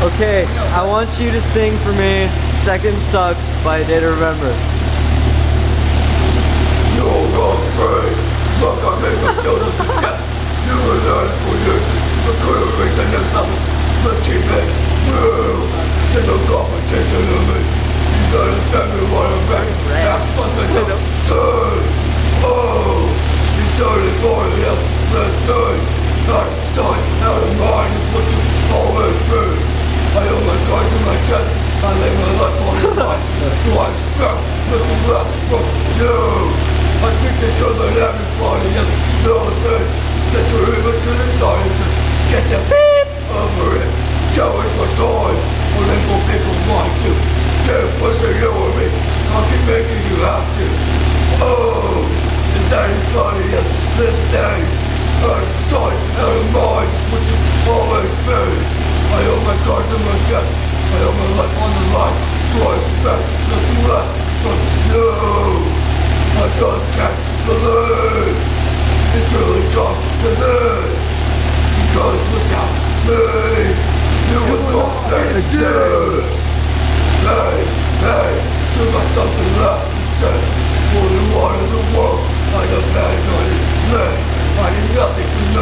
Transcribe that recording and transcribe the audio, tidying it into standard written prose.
Okay, I want you to sing for me Second Sucks by A Day to Remember. You're afraid, like I made my deals with the death. You were there for years, but couldn't reach the next level. Let's keep it real. It's no competition to me. You gotta tell me what I'm ready. Have something to say. Oh, you started boarding up last night. Out of sight, out of mind is what you always been. I own my cards in my chest. I lay my life on the line. So I expect nothing less from you. I speak to children, everybody else knows it. That you're even to the side and just get the beep over it. Go with my time. When it's what people want to. Keep pushing you with me. I keep making you have to. Oh, is anybody else listening? Out of sight, out of mind is what you've always been. I own my cards in my chest. I own my life on the line. So I expect nothing less from you. I just can't believe it's really come to this. Because without me, you would not exist. Hey, you got something left to say. More than one in the world, I depend on it. Man, I need nothing from